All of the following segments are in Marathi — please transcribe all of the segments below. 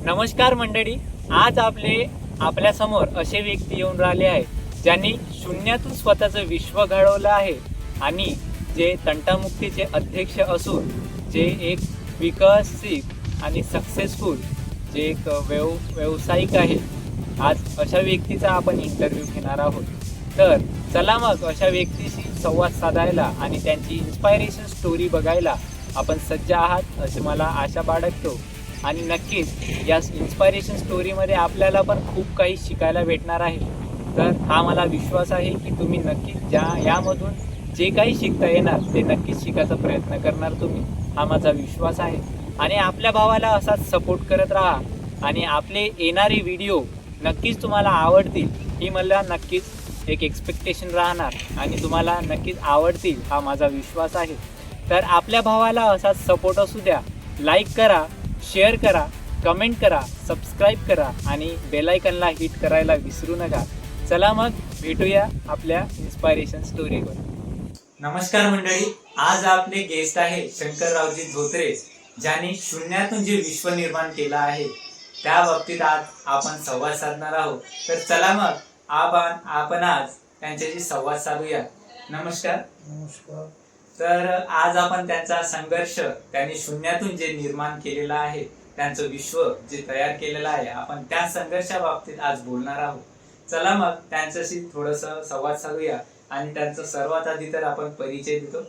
नमस्कार मंडळी, आज आपल्या समोर असे व्यक्ती येऊन राहिले आहेत ज्यांनी शून्यातून स्वतःचं विश्व घडवलं आहे आणि जे तंटामुक्तीचे अध्यक्ष असून जे एक विकसित आणि सक्सेसफुल जे एक व्यावसायिक आहे. आज अशा व्यक्तीचा आपण इंटरव्ह्यू घेणार आहोत. तर चला मग अशा व्यक्तीशी संवाद साधायला आणि त्यांची इन्स्पायरेशन स्टोरी बघायला आपण सज्ज आहात असे मला आशा बाळगतो. आणि नक्कीच या इन्स्पायरेशन स्टोरीमध्ये आपल्याला पण खूप काही शिकायला भेटणार आहे. तर हा मला विश्वास आहे की तुम्ही नक्कीच यामधून जे काही शिकता येणार ते नक्कीच शिकायचा प्रयत्न करणार तुम्ही, हा माझा विश्वास आहे. आणि आपल्या भावाला असाच सपोर्ट करत राहा आणि आपले येणारे व्हिडिओ नक्कीच तुम्हाला आवडतील ही मला नक्कीच एक एक्सपेक्टेशन राहणार आणि तुम्हाला नक्कीच आवडतील हा माझा विश्वास आहे. तर आपल्या भावाला असाच सपोर्ट असू द्या. लाईक करा, शेअर करा, कमेंट करा, सबस्क्राईब करा आणि बेलायकनला हिट करायला विसरू नका. चला मग भेटूया आपल्या इन्स्पायरेशन स्टोरीवर. नमस्कार मंडळी, आज आपले गेस्ट आहे शंकररावजी धोत्रे, ज्यांनी शून्यातून जे विश्व निर्माण केलं आहे त्या बाबतीत आज आपण संवाद साधणार आहोत. तर चला मग आपण आज त्यांच्याशी संवाद साधूया. नमस्कार. नमस्कार. तर आज आपण त्यांचा संघर्ष, त्यांनी शून्यातून जे निर्माण केलेलं आहे, त्यांचं विश्व जे तयार केलेलं आहे, आपण त्या संघर्षाबाबतीत आज बोलणार आहोत. चला मग त्यांच्याशी थोडस संवाद साधूया आणि त्यांचा सर्वात आधी तर आपण परिचय देतो.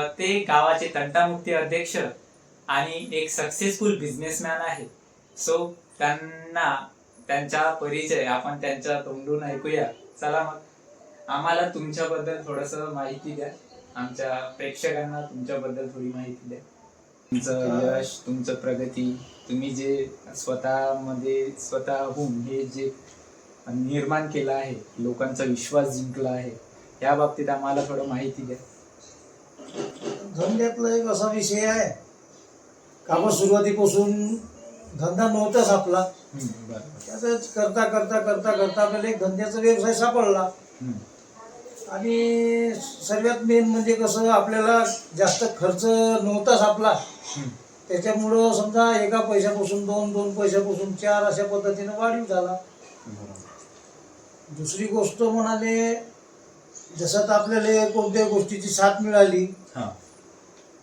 ते गावाचे तंटामुक्ती अध्यक्ष आणि एक सक्सेसफुल बिझनेसमॅन आहे. सो त्यांचा परिचय आपण त्यांच्या तोंडून ऐकूया. चला मग आम्हाला तुमच्याबद्दल थोडस माहिती द्या, आमच्या प्रेक्षकांना तुमच्याबद्दल थोडी माहिती द्या. तुमचं यश, तुमचं प्रगती, तुम्ही जे स्वतःहून हे जे निर्माण केलं आहे, लोकांचा विश्वास जिंकला आहे, या बाबतीत आम्हाला थोडं माहिती द्या. धंद्यातला एक असा विषय आहे का सुरुवातीपासून धंदा नव्हताच आपला. त्याच करता करता करता करता आपल्याला एक धंद्याचा व्यवसाय सापडला. आणि सर्वात मेन म्हणजे कसं, आपल्याला जास्त खर्च नव्हताच आपला. त्याच्यामुळं समजा एका पैशापासून दोन पैशापासून 4 अशा पद्धतीनं वाढीव झाला. दुसरी गोष्ट म्हणाले, जसं तर आपल्याला कोणत्याही गोष्टीची साथ मिळाली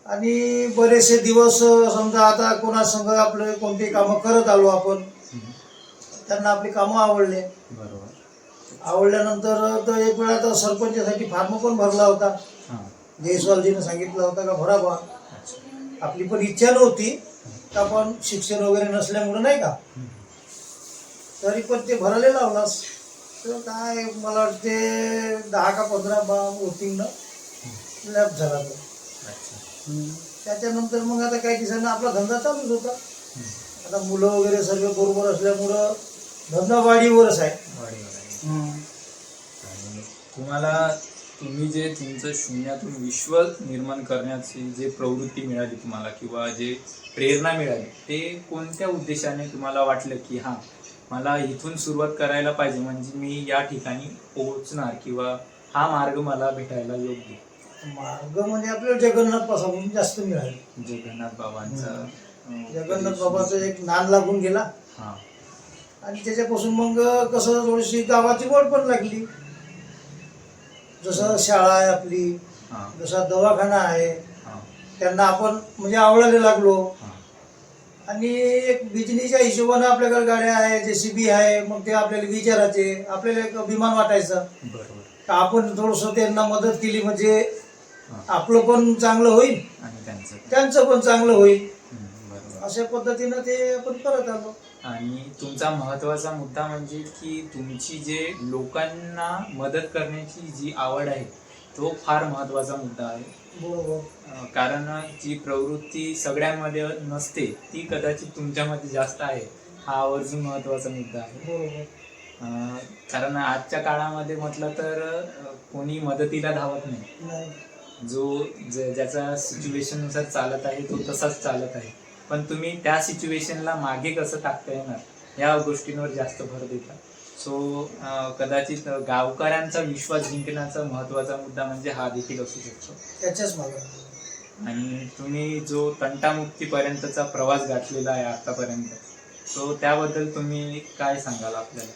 आणि बरेचसे दिवस समजा आता कोणासंग आपले कोणते कामं करत आलो आपण, त्यांना आपली कामं आवडले. आवडल्यानंतर तर एक वेळा तर सरपंचासाठी फॉर्म पण भरला होता. जयस्वालजीने सांगितलं होतं का भरा बा. आपली पण इच्छा नव्हती का, पण शिक्षण वगैरे नसल्यामुळे नाही का, तरी पण ते भरायला लावलास. तर काय मला वाटते 10 का 15 वोटिंगनं लॅप झाला तो. त्याच्यानंतर मग आता काही दिवसांना आपला धंदा चालूच होता. आता मुलं वगैरे सर्व बरोबर असल्यामुळं धंदा वाढीवरच आहे. तुम्ही जे तुमचं शून्यातून विश्व निर्माण करण्याची जे प्रवृत्ती मिळाली तुम्हाला किंवा जे प्रेरणा मिळाली, ते कोणत्या उद्देशाने तुम्हाला वाटलं की हा मला इथून सुरुवात करायला पाहिजे, म्हणजे मी या ठिकाणी पोहोचणार किंवा हा मार्ग मला भेटायला योग्य? मार्ग म्हणजे आपल्याला जगन्नाथ पासून जास्त मिळाले. जगन्नाथ बाबाचं एक नाद लागून गेला आणि त्याच्यापासून मग कसं थोडीशी गावाची ओढ पण लागली. जसं शाळा आहे आपली, जसा दवाखाना आहे, त्यांना आपण म्हणजे आवडायला लागलो. आणि एक बिजनेसच्या हिशोबाने आपल्याकडे गाड्या आहे, JCB आहे, मग ते आपल्याला विचारायचे, आपल्याला एक अभिमान वाटायचा का आपण थोडंसं त्यांना मदत केली म्हणजे आपलं पण चांगलं होईल आणि त्यांचं पण चांगलं होईल. अशा पद्धतीनं ते आपण करत आलो. आणि तुमचा महत्वाचा मुद्दा म्हणजे की तुमची जे लोकांना मदत करण्याची जी आवड आहे, तो फार महत्वाचा मुद्दा आहे. बरोबर. कारण जी प्रवृत्ती सगळ्यांमध्ये नसते ती कदाचित तुमच्यामध्ये जास्त आहे, हा आवर्जून महत्वाचा मुद्दा आहे. बरोबर. कारण आजच्या काळामध्ये म्हटलं तर कोणी मदतीला धावत नाही. जो ज्याचा सिच्युएशन नुसार चालत आहे तो तसाच चालत आहे. पण तुम्ही त्या सिच्युएशनला मागे कसं टाकता येणार या गोष्टींवर जास्त भर देता. सो कदाचित गावकऱ्यांचा विश्वास जिंकण्याचा महत्वाचा मुद्दा म्हणजे हा देखील असू शकतो. त्याच्याच मागे. आणि तुम्ही जो तंटामुक्तीपर्यंतचा प्रवास गाठलेला आहे आतापर्यंत, सो त्याबद्दल तुम्ही काय सांगाल आपल्याला?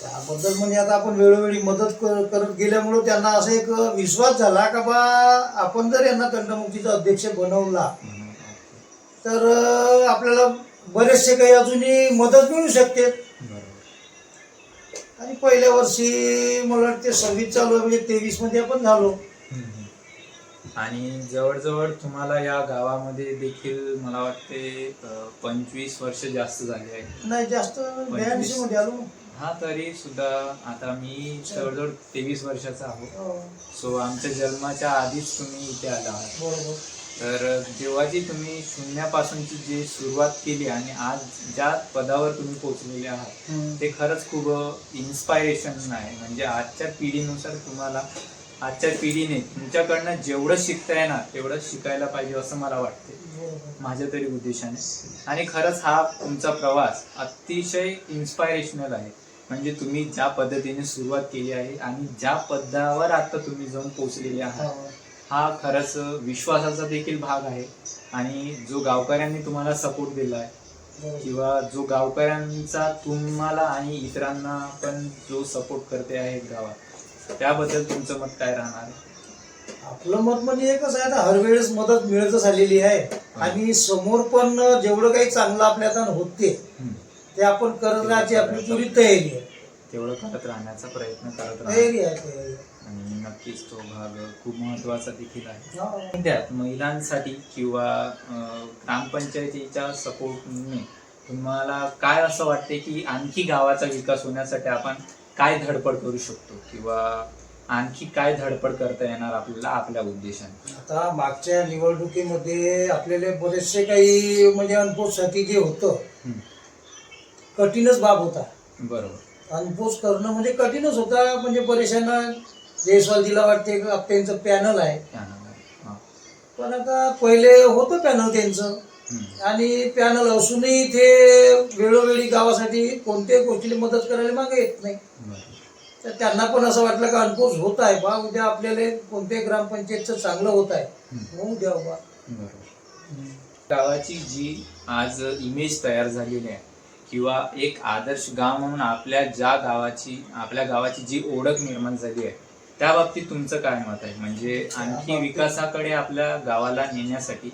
त्याबद्दल म्हणजे आता आपण वेळोवेळी मदत करत गेल्यामुळं त्यांना असा एक विश्वास झाला का बा आपण जर यांना तंटमुक्तीचा अध्यक्ष बनवला तर आपल्याला बरेचसे काही अजूनही मदत मिळू शकते. आणि पहिल्या वर्षी मला वाटते 26 चालू आहे, म्हणजे 23 मध्ये आपण झालो. आणि जवळजवळ तुम्हाला या गावामध्ये देखील मला वाटते 25 वर्ष जास्त झाली आहे. नाही जास्त 82 मध्ये आलो. हा, तरी सुद्धा आता मी जवळजवळ 23 वर्षाचा आहो. सो आमच्या जन्माच्या आधीच तुम्ही इथे आला आहात. बरोबर. तर जेव्हाची तुम्ही शून्यापासूनची जी सुरुवात केली आणि आज ज्या पदावर तुम्ही पोहोचलेले आहात ते खरंच खूप इन्स्पायरेशन आहे. म्हणजे आजच्या पिढीनुसार तुम्हाला आजच्या पिढीने तुमच्याकडनं जेवढं शिकता येणार तेवढं शिकायला पाहिजे असं मला वाटते, माझ्या तरी उद्देशाने. आणि खरंच हा तुमचा प्रवास अतिशय इन्स्पायरेशनल आहे. म्हणजे तुम्ही ज्या पद्धतीने सुरुवात केली आहे आणि ज्या पदावर आता तुम्ही जाऊन पोहोचलेले आहात हा खरंच विश्वासाचा देखील भाग आहे. आणि जो गावकऱ्यांनी तुम्हाला सपोर्ट दिला आहे किंवा जो गावकऱ्यांचा तुम्हाला आणि इतरांना पण जो सपोर्ट करते आहे गावात, त्याबद्दल तुमचं मत काय राहणार आहे? आपलं मत म्हणजे एकच आहे, हर वेळेस मदत मिळतच आलेली आहे. आणि समोर पण जेवढं काही चांगलं आपल्या हातात होते ते आपण करत राहायची आपली पुरी तयारी आहे. तेवढं करत राहण्याचा प्रयत्न करत तयारी राहा. आहे. आणि नक्कीच तो भाग खूप महत्वाचा देखील आहे. त्यात महिलांसाठी किंवा ग्रामपंचायतीच्या सपोर्टने तुम्हाला काय असं वाटते की आणखी गावाचा विकास होण्यासाठी आपण काय धडपड करू शकतो किंवा आणखी काय धडपड करता येणार आपल्याला आपल्या उद्देशाने? आता मागच्या निवडणुकीमध्ये आपल्याला बरेचसे काही म्हणजे अनपोषसाठी जे होतं कठीणच बाब होता. बरोबर. अनपोष करणं म्हणजे कठीणच होता. म्हणजे बरेचशांना जयस्वालजीला वाटते त्यांचं पॅनल आहे, पण आता पहिले होतं पॅनल त्यांचं आणि पॅनल असूनही ते वेळोवेळी गावासाठी कोणत्याही गोष्टीला मदत करायला मागे येत नाही. तर त्यांना पण असं वाटलं का अनपोष होत आहे बा, उद्या आपल्याला कोणत्याही ग्रामपंचायतचं चांगलं होत आहे होऊ द्या बा. गावाची जी आज इमेज तयार झालेली आहे किंवा एक आदर्श गाव म्हणून आपल्या गावाची जी ओळख निर्माण झाली आहे त्या बाबतीत तुमचं काय मत आहे? म्हणजे आणखी विकासाकडे आपल्या गावाला नेण्यासाठी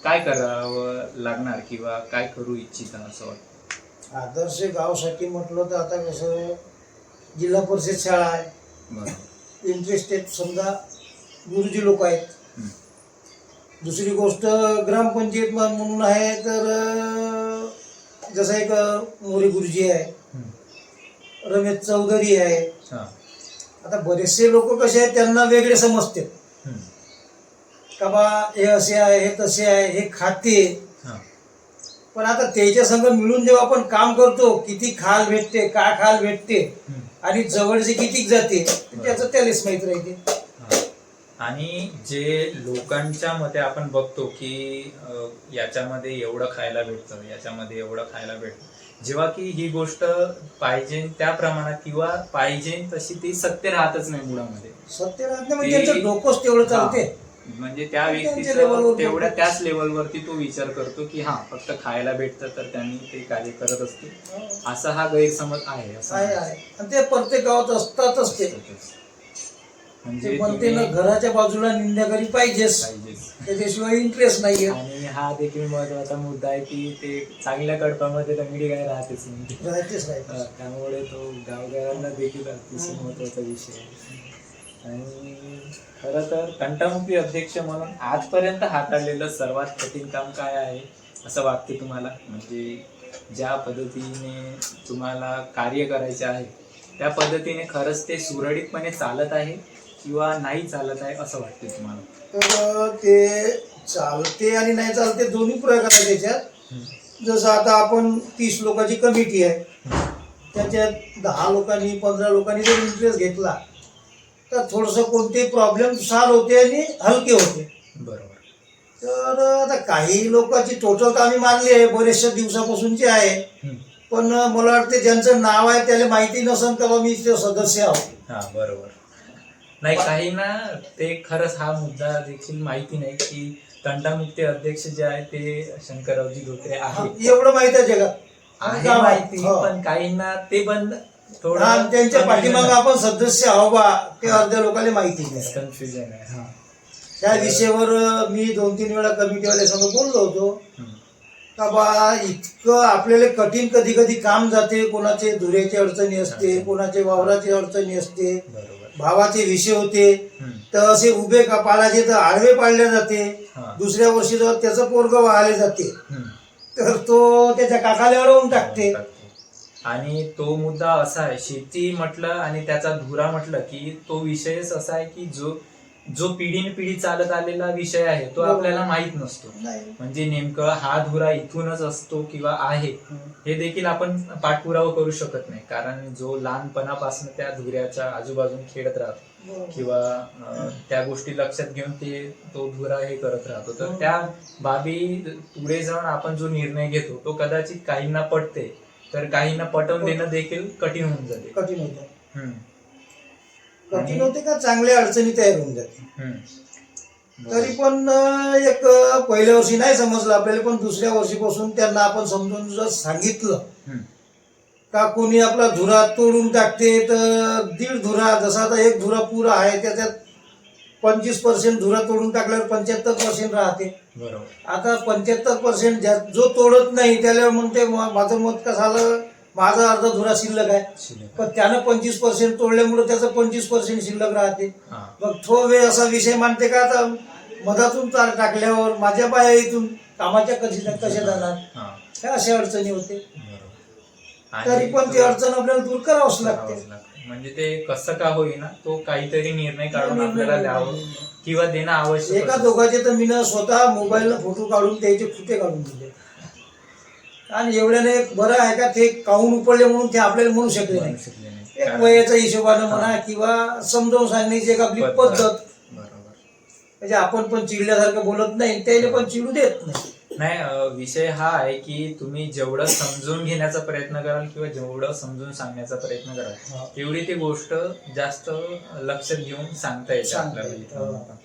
काय करावं लागणार किंवा काय करू इच्छिता असं वाटतं? आदर्श गावासाठी म्हटलं तर आता कसं जिल्हा परिषद शाळा आहे, इंटरेस्टेड समजा गुरुजी लोक आहेत. दुसरी गोष्ट ग्रामपंचायत म्हणून आहे तर जसं एक मोरे गुरुजी आहे, रमेश चौधरी आहे. आता बरेचसे लोक कसे आहेत त्यांना वेगळे समजते का बा हे असे आहे हे तसे आहे हे खाते. पण आता त्याच्या संग मिळून जेव्हा आपण काम करतो किती खाल भेटते काय खाल भेटते आणि जवळचे किती जाते त्याचं त्यालाच माहित राहते. आणि जे लोकांच्या मते आपण बघतो की याच्यामध्ये एवढं खायला भेटतं याच्यामध्ये एवढं खायला भेटतं, जेव्हा की ही गोष्ट पाहिजे त्या प्रमाणात किंवा पाहिजे तशी ती सत्य राहतच नाही मुळामध्ये. सत्य राहत नाही म्हणजे त्यांचं डोकंच तेवढं चालते. म्हणजे त्या व्यक्तीचं तेवढ्या त्याच लेवलवरती तो विचार करतो की हा फक्त खायला भेटतं तर त्यांनी ते कार्य करत असते, असा हा गैरसमज आहे. आणि ते प्रत्येक गावात असतातच ते. म्हणजे म्हणते ना घराच्या बाजूला निंदाकारी पाहिजेच, त्याच्याशिवाय इंटरेस्ट नाहीये. आणि हा देखील महत्वाचा मुद्दा आहे की ते चांगल्या कडपामध्ये लंगडी काय राहतेच नाही. त्यामुळे तो गावकऱ्यांना देखील अतिशय महत्वाचा विषय आहे. आणि खरं तर तंटामुक्ती अध्यक्ष म्हणून आजपर्यंत हाताळलेलं सर्वात कठीण काम काय आहे असं वाटते तुम्हाला? म्हणजे ज्या पद्धतीने तुम्हाला कार्य करायचे आहे त्या पद्धतीने खरंच ते सुरळीतपणे चालत आहे किंवा नाही चालत आहे असं वाटते तुम्हाला? तर ते चालते आणि नाही चालते दोन्ही प्रकार आहे त्याच्यात. जसं आता आपण 30 लोकांची कमिटी आहे, त्याच्यात 10 लोकांनी 15 लोकांनी जर इंटरेस्ट घेतला तर थोडंसं कोणते प्रॉब्लेम सॉल्व्ह होते आणि हलके होते. बरोबर. तर आता काही लोकांची टोटल तर आम्ही मानली आहे बरेचशा दिवसापासूनची आहे, पण मला वाटते ज्यांचं नाव आहे त्याला माहिती नसेल का मी ते सदस्य आहोत. हा बरोबर. नाही, काहींना ते खरंच हा मुद्दा देखील माहिती नाही की तंटामुक्ती अध्यक्ष जे आहे ते शंकररावजी धोत्रे आहेत. एवढं माहित आहे जगात. आहे गावात, माहिती, हो. पण काहींना ते बंद थोडं आणि त्यांच्या पाठीमागे आपण सदस्य आहो बा ते अर्ध्या लोकांना माहिती नाही. कन्फ्युजन आहे. त्या विषयावर मी 2-3 वेळा कमिटीवाल्या समोर बोललो होतो हम्म. का बा इतकं आपल्याला कठीण कधी कधी काम जाते, कोणाचे धुऱ्याची अडचणी असते, कोणाचे वावराची अडचणी असते, बरोबर. भावाचे विषय होते, हम्म. तर असे उभे का पाडायचे तर आडवे पाडले जाते. हा. दुसऱ्या वर्षी जेव्हा त्याचं पोरग वाहले जाते हम्म. तर तो त्याच्या काकाला अडवून टाकते. आणि तो मुद्दा असा आहे, शेती म्हटलं आणि त्याचा धुरा म्हटलं की तो विषयच असा आहे की जो पिढीने पिढी चालत आलेला विषय आहे तो बरोबर. आपल्याला माहित नसतो. नाही. म्हणजे नेमकं हा धुरा इथूनच असतो किंवा आहे हे देखील आपण पाठपुरावा करू शकत नाही, कारण जो लहानपणापासून त्या धुऱ्याच्या आजूबाजून खेळत राहतो किंवा त्या गोष्टी लक्षात घेऊन तो धुरा हे करत राहतो, तर त्या बाबी पुढे जाऊन आपण जो निर्णय घेतो तो कदाचित काहींना पटते तर काहींना पटवून देणं देखील कठीण होऊन जाते. कठीण होते. हम्म. कठीण होते का चांगल्या अडचणी तयार होऊन जाते. हम्म. तरी पण एक पहिल्या वर्षी नाही समजलं आपल्याला, पण दुसऱ्या वर्षीपासून त्यांना आपण समजून जर सांगितलं हम्म. का कोणी आपला धुरा तोडून टाकते तर 1.5 धुरा, जसा आता 1 धुरा पुरा आहे त्याच्यात 25% धुरा तोडून टाकल्यावर 75% राहते. बरोबर. आता 75% जो तोडत नाही त्याला म्हणते माझं मत कसं आलं, माझा अर्धा धुरा शिल्लक आहे, शिल्लक. पण त्यानं 25% तोडल्यामुळे त्याचं 25% शिल्लक राहते. हा. मग तो वेळ असा विषय मानते का आता मधातून तार टाकल्यावर माझ्या बाया इथून कामाच्या कशा जाणार, हा. ह्या अशा अडचणी होते. बरोबर. तरी आणि पण ती अडचण आपल्याला दूर करावंच लागते. करावंच लागतं. म्हणजे ते कसं का होईना तो काहीतरी निर्णय काढून निर्णय आपल्याला द्यावं किंवा देणं आवश्यक एका असतं. दोघांचे तर मी स्वतः मोबाईलला फोटो काढून त्याचे फुटे काढून दिले, आणि एवढ्याने एक बरं आहे का ते काहून उपडले म्हणून ते आपल्याला म्हणू शकले नाही. शिकले नाही. एक कारण- वयाच्या हिशोबानं म्हणा किंवा समजावून सांगण्याची एक आपली पद्धत, बरोबर. म्हणजे आपण पण चिडल्यासारखं बोलत नाही, त्याला पण चिडू देत नाही. नाही, विषय हा आहे की तुम्ही जेवढं समजून घेण्याचा प्रयत्न कराल किंवा जेवढं समजून सांगण्याचा प्रयत्न कराल हा. तेवढी ती गोष्ट जास्त लक्षात घेऊन सांगता येते सांगता आपल्याला. येते. हो.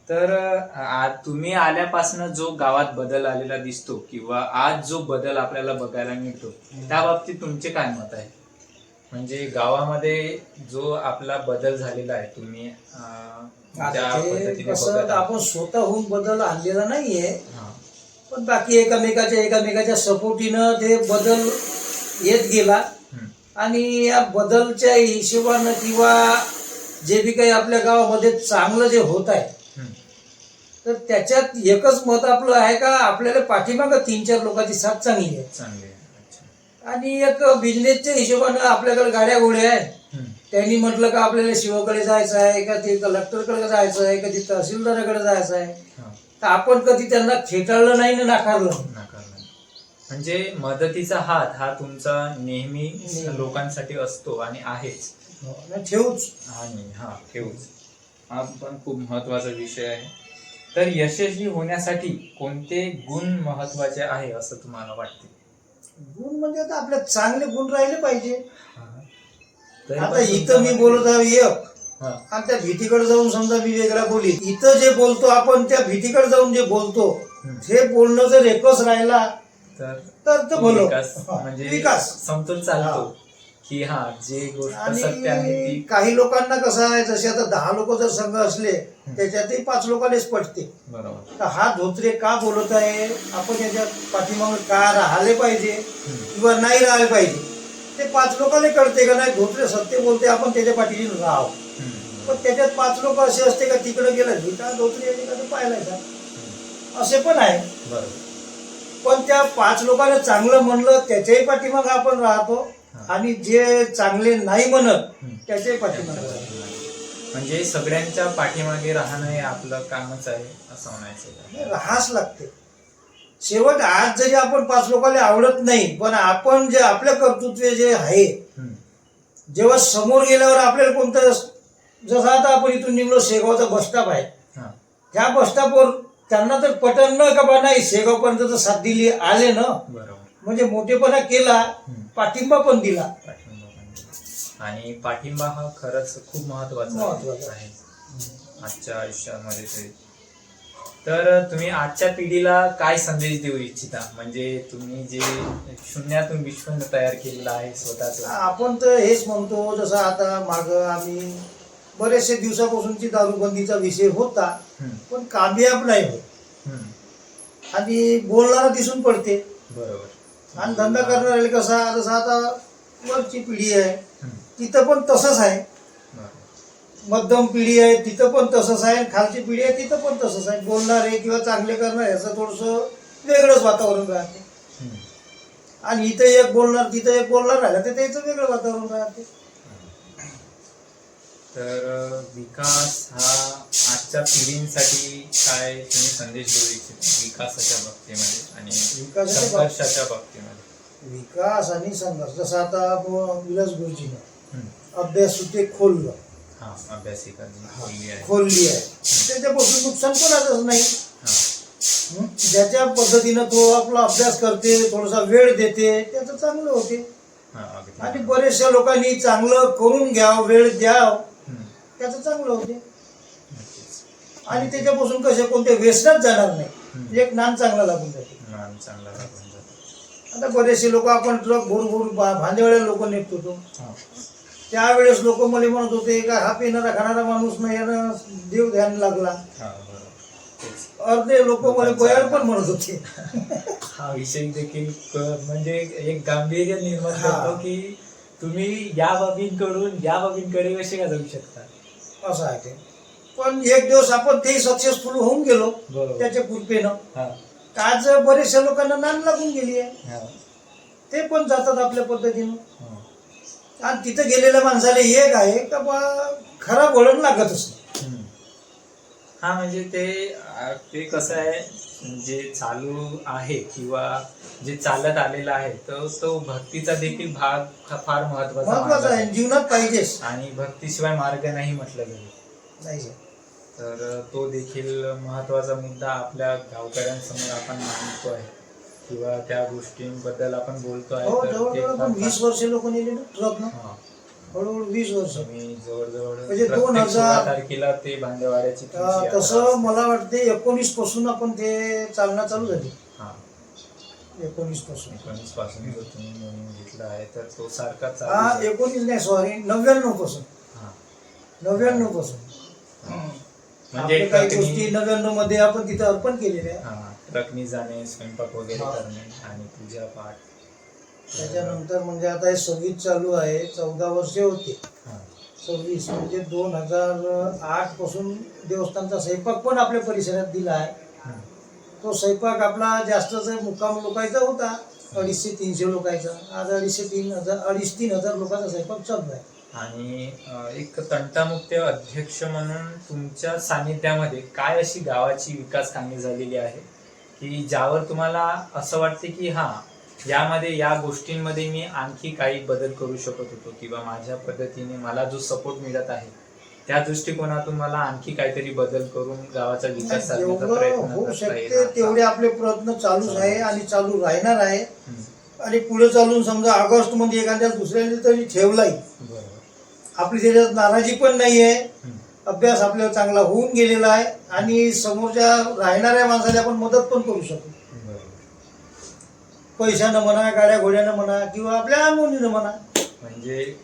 तर तुम्ही आल्यापासून जो गावात बदल आलेला दिसतो किंवा आज जो बदल आपल्याला बघायला मिळतो त्या बाबतीत तुमचे काय मत आहे? म्हणजे गावामध्ये जो आपला बदल झालेला आहे तुम्ही ज्या आता ते पद्धतीने कसं बघत आहात. आपण स्वतःहून बदल आणलेला नाहीये, हा. पण बाकी एकामेकाच्या सपोर्टीनं ते बदल येत गेला. हम्म. आणि या बदलच्या हिशोबानं किंवा जे बी काही आपल्या गावामध्ये चांगलं जे होत आहे हम्म. तर त्याच्यात एकच मत आपलं आहे का आपल्याला पाठीमागं 3-4 लोकांची साथ चांगली आहे. चांगले आहे. अच्छा. आणि एक बिझनेसच्या हिशोबानं आपल्याकडे गाड्या घोड्या आहेत. हम्म. त्यांनी म्हटलं का आपल्याला शिवकडे जायचं आहे का ते कलेक्टरकडे जायचं आहे का ते तहसीलदाराकडे जायचं आहे, हा. तर आपण कधी त्यांना खेटाळलं नाही ना नाकारलं. नाकारलं. म्हणजे मदतीचा हात हा तुमचा नेहमी लोकांसाठी असतो आणि आहेच. आणि ठेवूच. आणि हा ठेवूच. हा पण खूप महत्वाचा विषय आहे. तर यशस्वी होण्यासाठी कोणते गुण महत्वाचे आहे असं तुम्हाला वाटते? गुण म्हणजे आता आपल्यात चांगले गुण राहिले पाहिजे. तरी आता पण इथं मी बोलत आहे एक, हा. आणि त्या भीतीकडे जाऊन समजा मी वेगळा बोली, इथं जे बोलतो आपण त्या भीतीकडे जाऊन जे बोलतो हे बोलणं जर एकच राहिला तर ते भलं. विकास हा, म्हणजे विकास. समतोल चालतो की हा जे गोष्ट सत्य आहे आणि ती. काही लोकांना कसं आहे, जसे आता 10 लोक जर संघ असले त्याच्यातही 5 लोकांनाच पटते बरोबर. तर हा धोत्रे का बोलत आहे, आपण याच्या पाठीमागे का राहिले पाहिजे किंवा नाही राहिले पाहिजे ते 5 लोकांना कळते का नाही. धोत्रे सत्य बोलते, आपण त्याच्या पाठीशी राहावं. पण त्याच्यात 5 लोक असे असते का तिकडे गेलं का धोत्रे पाहिलाय का, असे पण आहे. बरोबर. पण त्या 5 लोकांना चांगलं म्हणलं त्याच्याही पाठीमागे आपण राहतो, आणि जे चांगले नाही म्हणत त्याच्याही पाठीमागे राहतो. म्हणजे सगळ्यांच्या पाठीमागे राहणं हे आपलं कामच आहे असं म्हणायचं. राहाच लागते. शेवट आज जरी आपण 5 लोकांना आवडत नाही, पण आपण जे आपलं कर्तृत्व जे आहे जेव्हा समोर गेल्यावर आपल्याला कोणतं, जसं आता आपण इथून निघलो शेगावचा बस स्टॉप आहे, त्या बस स्टॉपवर त्यांना तर पटन न का बा नाही शेगावपर्यंत तर साथ दिली आले ना, बरोबर. म्हणजे मोठेपणा केला, पाठिंबा पण दिला. आणि पाठिंबा हा खरंच खूप महत्वाचा महत्वाचा आहे आजच्या आयुष्यामध्ये. तर तुम्ही आजच्या पिढीला काय संदेश देऊ इच्छिता, म्हणजे तुम्ही जे शून्यातून विश्व तयार केलेलं आहे स्वतःच? आपण तर हेच म्हणतो, जसं आता माग आम्ही बरेचसे दिवसापासूनची दारूबंदीचा विषय होता, पण कामयाब नाही होत आणि बोलणारा दिसून पडते. बरोबर. आणि धंदा करणारे कसा, जसं आता वरची पिढी आहे तिथं पण तसंच आहे, मध्यम पिढी आहे तिथं पण तसंच आहे, खालची पिढी आहे तिथं पण तसंच आहे. बोलणारे किंवा चांगले करणारे याचं थोडंसं वेगळंच वातावरण राहते. आणि इथं एक बोलणार तिथं एक बोलणार राहिलं तर त्याचं वेगळं वातावरण राहते. तर विकास हा आजच्या पिढींसाठी काय तुम्ही संदेश देऊ इच्छिता विकासाच्या बाबतीमध्ये आणि संघर्षाच्या बाबतीमध्ये? विकास आणि संघर्ष, जसं आता विलास गुरुजीनं अभ्यास सुटे खोललं, अभ्यासिका खोलली आहे, त्याच्यापासून नुकसान कोणाचंच नाही. ज्याच्या पद्धतीनं तो आपला अभ्यास करते, थोडासा वेळ देते, त्याचं चांगलं होते. आणि बरेचशा लोकांनी चांगलं करून घ्यावं, वेळ द्यावं, त्याचं चांगलं होते. आणि त्याच्यापासून कसे कोणते व्यसनात जाणार नाही, एक नाम चांगला लागून जाते. आता बरेचसे लोक आपण ट्रक भरून भांडेवाड्या लोक नेत होतो, त्यावेळेस लोक मला म्हणत होते का हा पिणारा खाणारा माणूस नाही, यानं देव ध्यान लागला. अर्धे लोक मला गोयाळ पण म्हणत होते. हा विषय देखील म्हणजे एक गांभीर्य निर्माण करतो की तुम्ही या बाबींकडून या बाबींकडे कसे का जाऊ शकता, असं आहे ते. पण एक दिवस आपण ते सक्सेसफुल होऊन गेलो त्याच्या कृपेनं. आज बरेचशा लोकांना नान लागून गेली आहे, ते पण जातात आपल्या पद्धतीनं. आणि तिथं गेलेल्या माणसाला एक आहे का बा खराब वळण लागतच नाही. हा म्हणजे ते कसं आहे, जे चालू आहे किंवा जे चालत आलेला आहे तो भक्तीचा देखील भाग फार महत्वाचा आहे, जीवनात पाहिजेच. आणि भक्तीशिवाय मार्ग नाही म्हटलं नाही. तर तो देखील महत्वाचा मुद्दा आपल्या गावकऱ्यांसमोर आपण मांडतो आहे किंवा त्या गोष्टींबद्दल आपण बोलतो आहे. जवळजवळ 20 वर्ष लोक नेले ना ट्रकनं, हळूहळू 20 वर्ष. मी जवळजवळ म्हणजे 2000 तारखेला ते भांडेवाड्याची तसं मला वाटते 19 पासून आपण ते चालना चालू झाली. 19 पासून जर तुम्ही मोहीम घेतला आहे तर तो सारखा 19 नाही, सॉरी 99 पासून. 99 पासून म्हणजे काही गोष्टी 99 मध्ये आपण तिथे अर्पण केलेल्या आहे. ट्रकनी जाणे, स्वयंपाक वगैरे करणे आणि पूजा पाठ. त्याच्यानंतर म्हणजे आता हे 26 चालू आहे, 14 वर्षे होते. 26 म्हणजे 2008 पासून देवस्थानचा स्वयंपाक पण आपल्या परिसरात दिला आहे. तो स्वयंपाक आपला जास्तच मुक्काम लोकांचा होता, 250-300 लोकांचा. आज 2,500-3,000 लोकांचा स्वयंपाक चालू आहे. आणि एक तंटामुक्त अध्यक्ष म्हणून तुमच्या सानिध्यामध्ये काय अशी गावाची विकास कामे झालेली आहे की ज्यावर तुम्हाला असं वाटते की यामध्ये या गोष्टींमध्ये मी आणखी काही बदल करू शकत होतो किंवा माझ्या पद्धतीने मला जो सपोर्ट मिळत आहे त्या दृष्टिकोनातून मला आणखी काहीतरी बदल करून गावाचा विकास साधण्याचा प्रयत्न होऊ शकते तेवढे आपले प्रयत्न चालूच आहे आणि चालू राहणार आहे. आणि पुढे चालून समजा ऑगस्ट मध्ये एखाद्या दुसऱ्याने तरी ठेवलाय, आपली त्याच्यात नाराजी पण नाही आहे. अभ्यास आपल्याला चांगला होऊन गेलेला आहे आणि समोरच्या राहणाऱ्या माणसाला आपण मदत पण करू शकतो, पैशानं म्हणा, गाड्या घोड्यानं म्हणा किंवा आपल्या अमोनीनं म्हणा. म्हणजे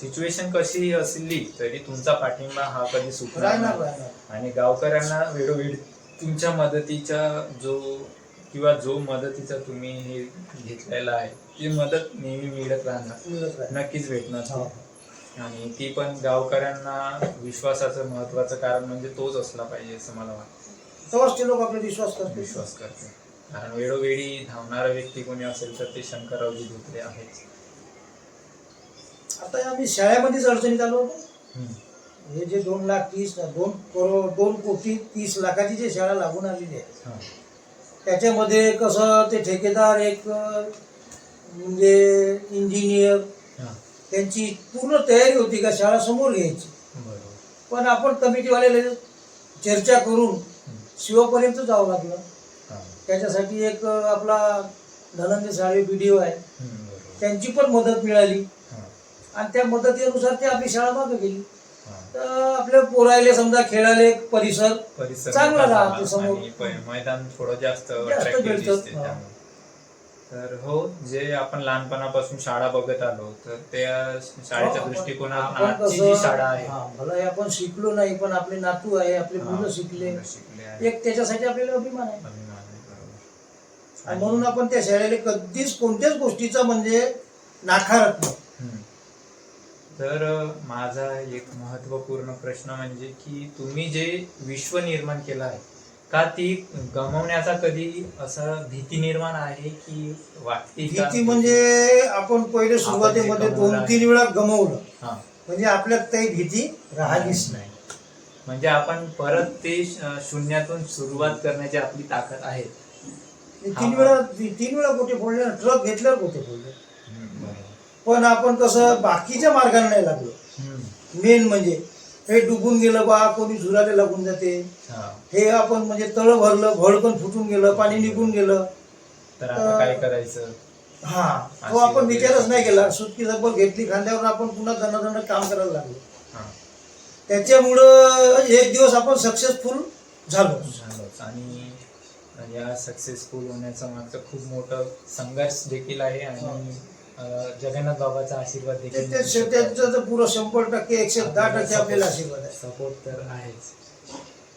सिच्युएशन कशी असली तरी तुमचा पाठिंबा हा कधी सुटणार नाही. आणि गावकऱ्यांना वेळोवेळी तुमच्या मदतीचा जो मदतीचा तुम्ही हे घेतलेला आहे ती मदत नेहमी मिळत राहणार, नक्कीच भेटणार. आणि ती पण गावकऱ्यांना विश्वासाचं महत्वाचं कारण म्हणजे तोच असला पाहिजे असं मला वाटतं. तेव्हाच ते लोक आपला विश्वास करते. कारण वेळोवेळी धावणारा व्यक्ती कोणी असेल तर ते शंकररावजी धोत्रे आहेत. आता आम्ही शाळेमध्येच अडचणीत आलो होतो. हे जे 2 कोटी 30 लाखाची जे शाळा लागून आलेली आहे त्याच्यामध्ये कसं ते ठेकेदार एक म्हणजे इंजिनियर त्यांची पूर्ण तयारी होती का शाळा समोर घ्यायची. पण आपण कमिटीवाले चर्चा करून शिवापर्यंत जावं लागलं. त्याच्यासाठी एक आपला धनंजय साळे BDO आहे, त्यांची पण मदत मिळाली आणि त्या मदतीनुसार ती आपली शाळा मागे गेली. तर आपल्या पोरायले समजा खेळायला एक परिसर परिसर चांगला मोठा राहते झाला समोर. आणि मैदान थोडं जास्त जास्त attractive भेटतं. दिसते हा. त्यामुळे. तर हो, जे आपण लहानपणापासून शाळा बघत आलो तर त्या शाळेच्या दृष्टिकोनातून आपण आजची जी शाळा आहे भला आपण शिकलो नाही पण आपले नातू आहे, आपले हा, मुलं शिकले, मुलं शिकले आहे. एक त्याच्यासाठी आपल्याला अभिमान आहे. अभिमान आहे, बरोबर. आणि म्हणून आपण त्या शाळेला कधीच कोणत्याच गोष्टीचा म्हणजे नाकारत नाही. हम्म. तर माझा एक महत्वपूर्ण प्रश्न म्हणजे की तुम्ही जे विश्व निर्माण केलं आहे का ती गमावण्याचा कधी असं भीती निर्माण आहे की वाटते का? भीती म्हणजे आपण पहिले सुरुवातीमध्ये गमावलं 2-3 वेळा गमावलं हा, म्हणजे आपल्यात काही भीती राहिलीच नाही. म्हणजे आपण परत ते शून्यातून सुरुवात करण्याची आपली ताकद आहे. 3 वेळा गोटे फोडले ना, ट्रक घेतल्यावर गोटे फोडले. बरोबर. पण आपण कसं बाकीच्या मार्गाने नाही लागलो. मेन म्हणजे हे डुबून गेलं बा, कोणी झुराले लागून जाते, हा. हे आपण म्हणजे तळ भरलं, भडकन फुटून गेलं, पाणी निघून गेलं, तर आता काय करायचं? हा तो आपण विचारच नाही केला. सुटकी जबर घेतली खांद्यावर, आपण पुन्हा दणदण काम करायला लागलो. हा. त्याच्यामुळं एक दिवस आपण सक्सेसफुल झालो. झालोच. आणि या सक्सेसफुल होण्याचं मागचं खूप मोठं संघर्ष देखील आहे आणि जगन्नाथ बाबाचा आशीर्वाद देखील त्याचं तर पुरं 100%, 110% आपल्याला आशीर्वाद आहे. सपोर्ट तर आहेच.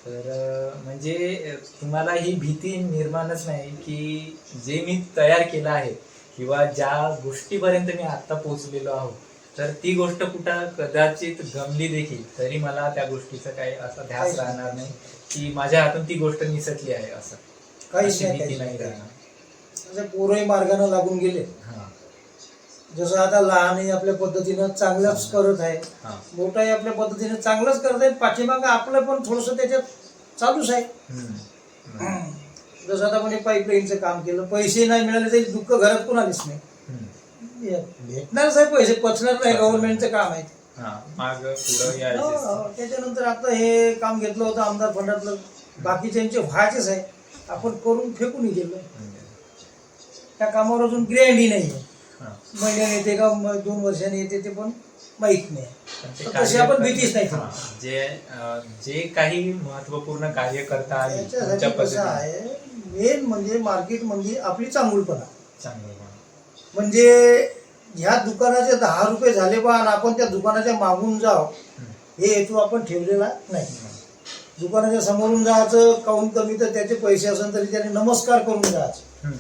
तर म्हणजे तुम्हाला ही भीती निर्माणच नाही की जे मी तयार केलं आहे किंवा ज्या गोष्टीपर्यंत मी आता पोहोचलेलो आहोत तर ती गोष्ट कुठं कदाचित गमली देखील तरी मला त्या गोष्टीचा काही असा ध्यास राहणार नाही की माझ्या हातून ती गोष्ट निसटली आहे असं काहीच अशी भीती नाही नाही राहणार. म्हणजे पोरही मार्गाने लागून गेले. हा, जसं आता लहानही आपल्या पद्धतीनं चांगलंच करत आहे, हा. मोठाही आपल्या पद्धतीनं चांगलंच करत आहे. पाठीमागं आपलं पण थोडंसं त्याच्यात चालूच आहे. हम्म. जसं आता म्हणजे पाईपलाईनचं काम केलं, पैसे नाही मिळाले तरी दुःख घरात कोणालीच नाही. हम्म. भेटणारच आहे, पैसे पचणार नाही, गव्हर्नमेंटचं काम आहे. हा, माग पुढं हो, यायचं. त्याच्यानंतर आता हे काम घेतलं होतं आमदार फंडातलं, बाकीच्यांचे व्हायचेच आहे, आपण करून फेकूनही गेलो. त्या कामावर अजून ग्रँडही नाही आहे. हा. महिन्याने येते का 2 वर्षांनी येते ते पण माहित नाही. पण ते तर तशी आपण कार्य भीतीच नाही हा, जे काही महत्वपूर्ण कार्य करता आली त्याच्यासाठी तुमच्या कसं पद्धतीने आहे, मेन म्हणजे मार्केट म्हणजे आपली चांगुलपणा. चांगलं म्हणजे ह्या दुकानाचे 10 रुपये झाले बा आणि आपण त्या दुकानाच्या मागून जाव, हे हेतू आपण ठेवलेला नाही. दुकानाच्या समोरून जायचं, काहून कमी तर त्याचे पैसे असेल तरी त्याने नमस्कार करून जायचं,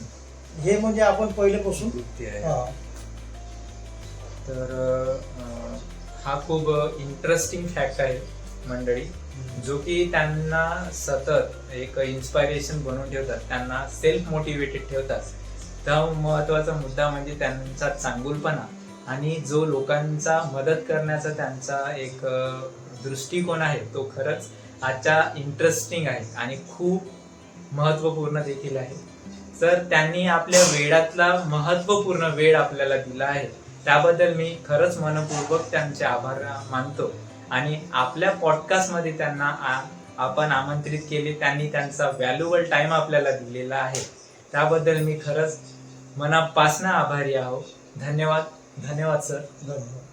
हे म्हणजे आपण पहिल्यापासून वृत्ती आहे. हा. तर हा खूप इंटरेस्टिंग फॅक्ट आहे मंडळी, जो की त्यांना सतत एक इन्स्पायरेशन बनवून ठेवतात, त्यांना सेल्फ मोटिवेटेड ठेवतात. तर महत्वाचा मुद्दा म्हणजे त्यांचा चांगुलपणा आणि जो लोकांचा मदत करण्याचा त्यांचा एक दृष्टिकोन आहे तो खरंच आजच्या इंटरेस्टिंग आहे आणि खूप महत्वपूर्ण देखील आहे. तर त्यांनी आपल्या वेळातला महत्वपूर्ण वेळ आपल्याला दिला आहे, त्याबद्दल मी खरंच मनपूर्वक त्यांचे आभार मानतो. आणि आपल्या पॉडकास्टमध्ये त्यांना आपण आमंत्रित केले, त्यांनी त्यांचा व्हॅल्युएबल टाइम आपल्याला दिलेला आहे, त्याबद्दल मी खरंच मनापासून आभारी आहो. धन्यवाद. धन्यवाद सर. धन्यवाद.